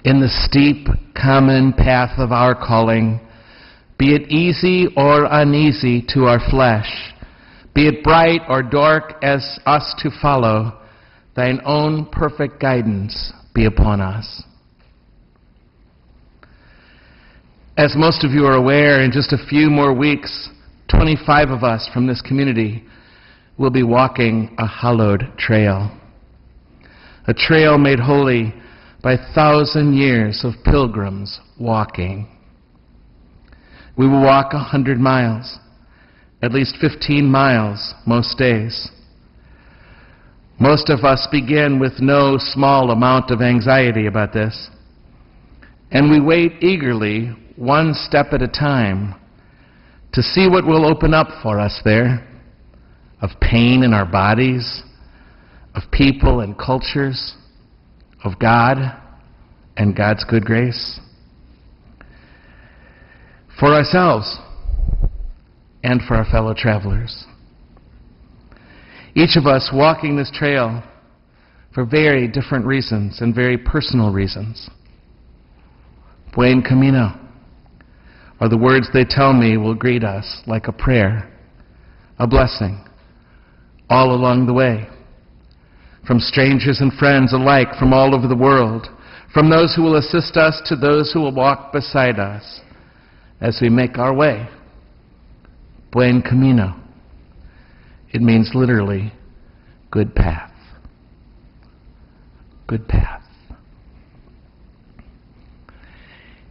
in the steep, common path of our calling, be it easy or uneasy to our flesh, be it bright or dark as us to follow, thine own perfect guidance be upon us. As most of you are aware, in just a few more weeks, 25 of us from this community will be walking a hallowed trail. A trail made holy by 1,000 years of pilgrims walking. We will walk 100 miles, at least 15 miles most days. Most of us begin with no small amount of anxiety about this, and we wait eagerly, one step at a time, to see what will open up for us there, of pain in our bodies, of people and cultures, of God and God's good grace. For ourselves and for our fellow travelers. Each of us walking this trail for very different reasons and very personal reasons. Buen camino are the words they tell me will greet us like a prayer, a blessing, all along the way. From strangers and friends alike from all over the world, from those who will assist us to those who will walk beside us as we make our way. Buen camino. It means literally, good path. Good path.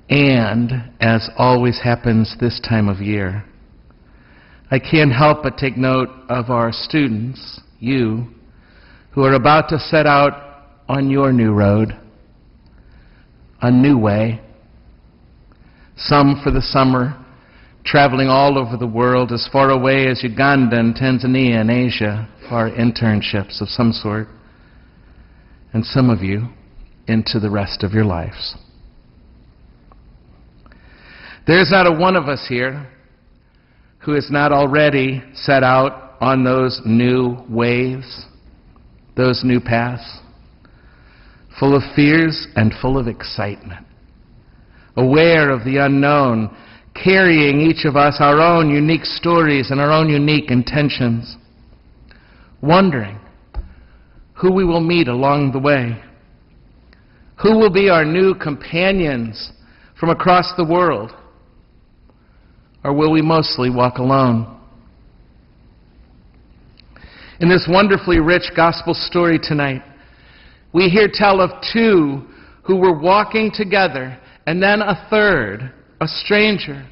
And, as always happens this time of year, I can't help but take note of our students, you, who are about to set out on your new road, a new way. Some for the summer, traveling all over the world, as far away as Uganda and Tanzania and Asia for internships of some sort. And some of you into the rest of your lives. There's not a one of us here who is not already set out on those new ways, those new paths, full of fears and full of excitement, aware of the unknown, carrying each of us our own unique stories and our own unique intentions, wondering who we will meet along the way, who will be our new companions from across the world, or will we mostly walk alone? In this wonderfully rich gospel story tonight, we hear tell of two who were walking together, and then a third, a stranger,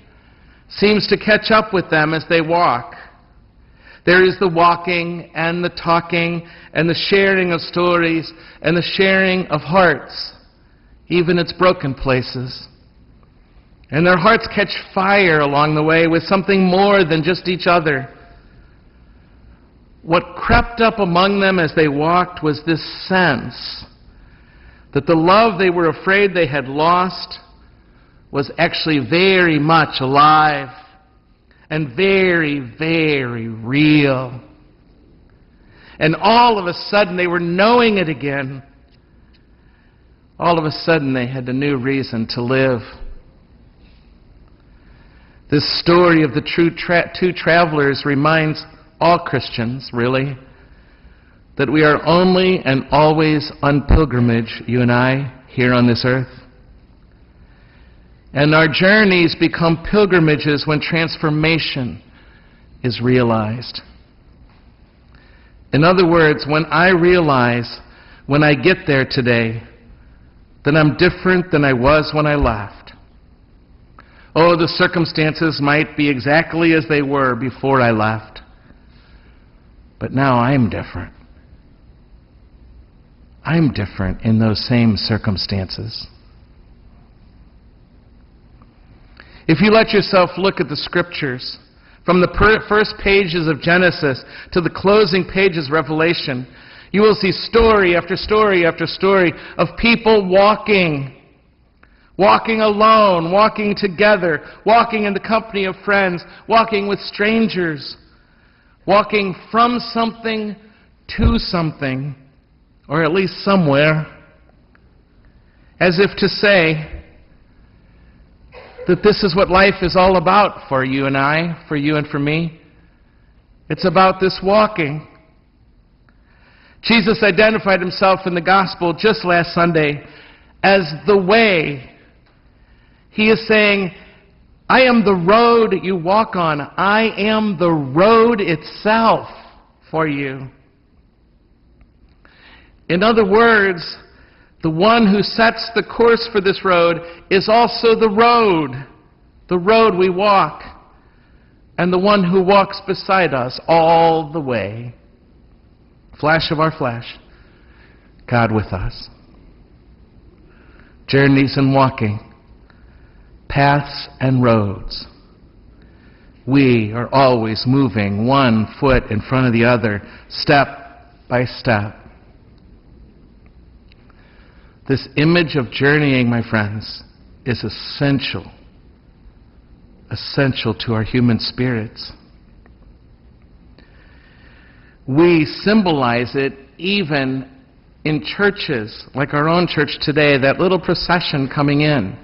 seems to catch up with them as they walk. There is the walking and the talking and the sharing of stories and the sharing of hearts, even its broken places. And their hearts catch fire along the way with something more than just each other. What crept up among them as they walked was this sense that the love they were afraid they had lost was actually very much alive and very, very real. And all of a sudden they were knowing it again. All of a sudden they had a new reason to live. This story of the two travelers reminds all Christians, really, that we are only and always on pilgrimage, you and I, here on this earth. And our journeys become pilgrimages when transformation is realized. In other words, when I realize, when I get there today, that I'm different than I was when I left. Oh, the circumstances might be exactly as they were before I left. But now I'm different. I'm different in those same circumstances. If you let yourself look at the Scriptures, from the first pages of Genesis to the closing pages of Revelation, you will see story after story after story of people walking alone, walking together, walking in the company of friends, walking with strangers, walking from something to something, or at least somewhere. as if to say that this is what life is all about for you and I, for you and for me. It's about this walking. Jesus identified himself in the gospel just last Sunday as the way. He is saying, I am the road you walk on. I am the road itself for you. In other words, the one who sets the course for this road is also the road we walk, and the one who walks beside us all the way. Flesh of our flesh, God with us. Journeys and walking, paths and roads. We are always moving one foot in front of the other, step by step. This image of journeying, my friends, is essential to our human spirits. We symbolize it even in churches, like our own church today. That little procession coming in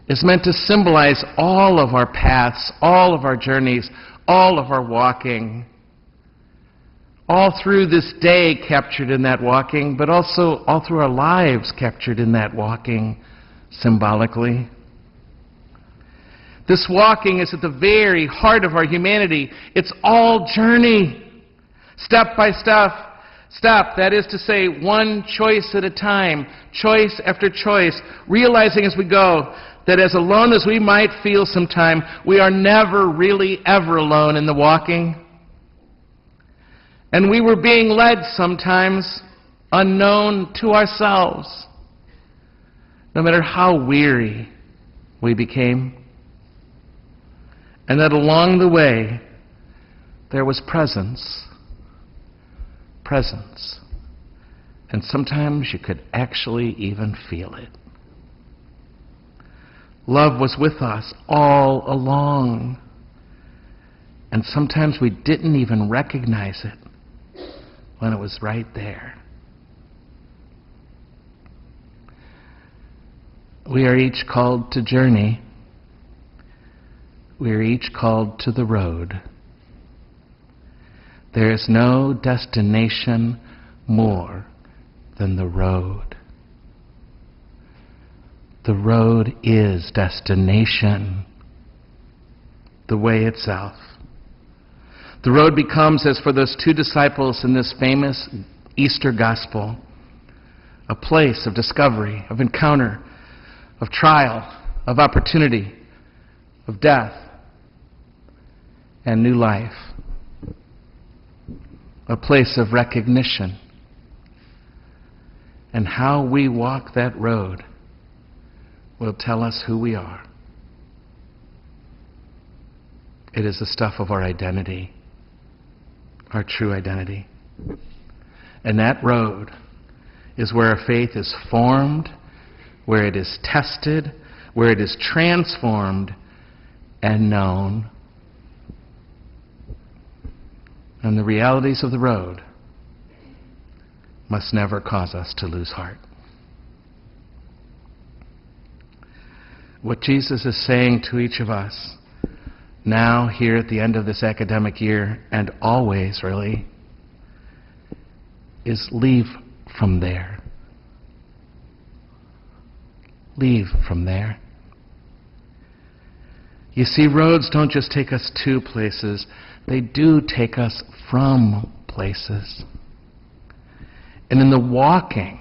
is meant to symbolize all of our paths, all of our journeys, all of our walking. All through this day captured in that walking, but also all through our lives captured in that walking symbolically. This walking is at the very heart of our humanity. It's all journey, step by step, that is to say, one choice at a time, choice after choice, realizing as we go that as alone as we might feel sometime, we are never really ever alone in the walking. And we were being led sometimes unknown to ourselves, no matter how weary we became. And that along the way, there was presence. And sometimes you could actually even feel it. Love was with us all along. And sometimes we didn't even recognize it when it was right there. We are each called to journey. We are each called to the road. There is no destination more than the road. The road is destination, the way itself. The road becomes, as for those two disciples in this famous Easter gospel, a place of discovery, of encounter, of trial, of opportunity, of death, and new life. A place of recognition. And how we walk that road will tell us who we are. It is the stuff of our identity, our true identity. And that road is where our faith is formed, where it is tested, where it is transformed and known. And the realities of the road must never cause us to lose heart. What Jesus is saying to each of us now, here at the end of this academic year, and always really, is leave from there. Leave from there. You see, roads don't just take us to places, they do take us from places. And in the walking,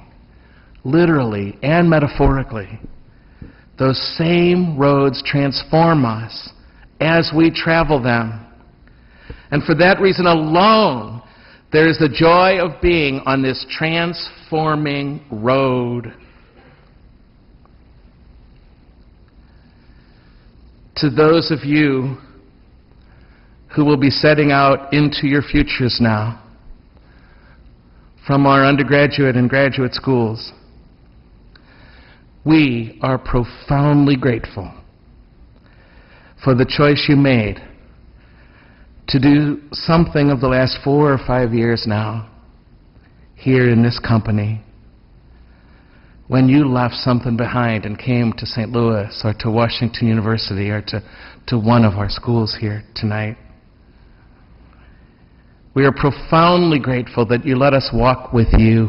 literally and metaphorically, those same roads transform us as we travel them. And for that reason alone, there is the joy of being on this transforming road. To those of you who will be setting out into your futures now, from our undergraduate and graduate schools, we are profoundly grateful for the choice you made to do something of the last 4 or 5 years now here in this company, when you left something behind and came to St. Louis or to Washington University or to one of our schools here tonight. We are profoundly grateful that you let us walk with you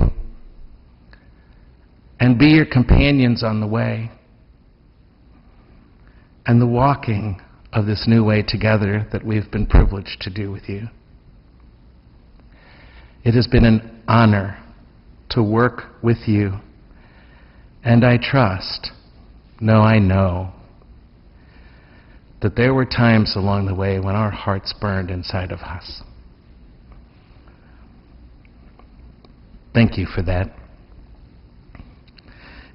and be your companions on the way and the walking of this new way together that we've been privileged to do with you. It has been an honor to work with you, and I trust, no, I know, that there were times along the way when our hearts burned inside of us. Thank you for that.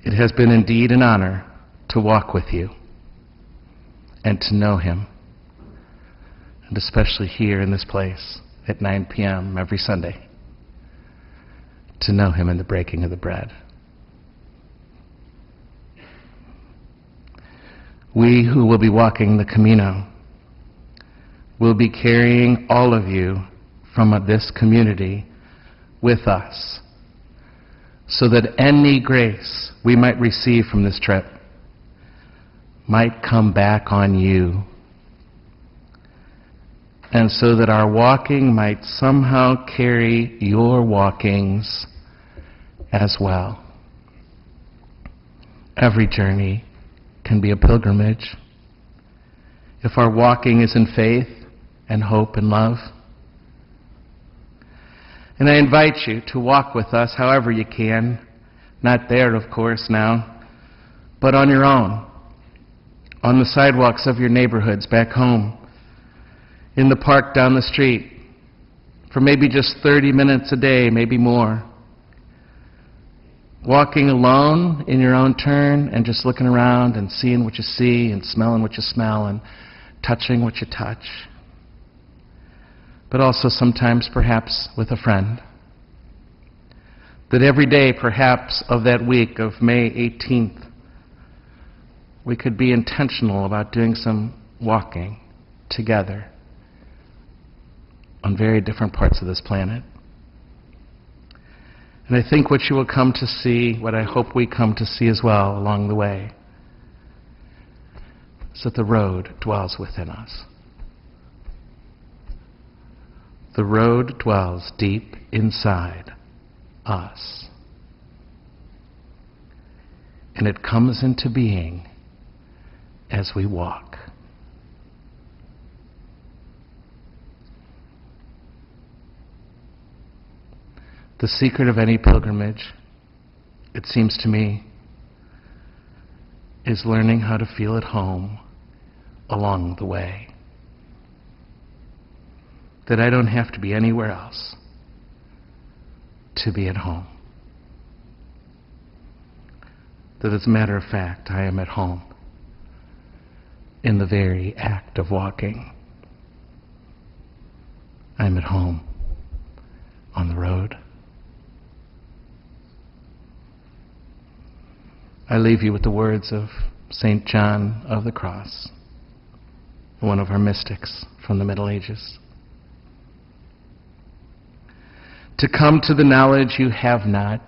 It has been indeed an honor to walk with you and to know him, and especially here in this place at 9 p.m. every Sunday, to know him in the breaking of the bread. We who will be walking the Camino will be carrying all of you from this community with us, so that any grace we might receive from this trip might come back on you, and so that our walking might somehow carry your walkings as well. Every journey can be a pilgrimage if our walking is in faith and hope and love. And I invite you to walk with us however you can, not there, of course, now, but on your own, on the sidewalks of your neighborhoods back home, in the park down the street, for maybe just 30 minutes a day, maybe more. Walking alone in your own turn and just looking around and seeing what you see and smelling what you smell and touching what you touch. But also sometimes perhaps with a friend. That every day perhaps of that week of May 18th, we could be intentional about doing some walking together on very different parts of this planet. And I think what you will come to see, what I hope we come to see as well along the way, is that the road dwells within us. The road dwells deep inside us. And it comes into being as we walk. The secret of any pilgrimage, it seems to me, is learning how to feel at home along the way. That I don't have to be anywhere else to be at home. That as a matter of fact, I am at home in the very act of walking. I'm at home on the road. I leave you with the words of St. John of the Cross, one of our mystics from the Middle Ages. To come to the knowledge you have not,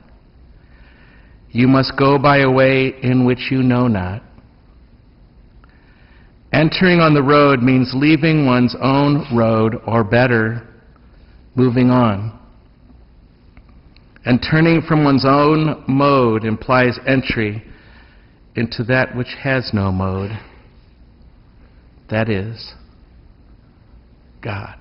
you must go by a way in which you know not. Entering on the road means leaving one's own road, or better, moving on. And turning from one's own mode implies entry into that which has no mode. That is God.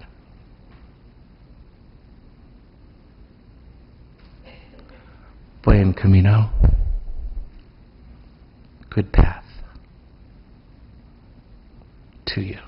Buen camino. Good path to you.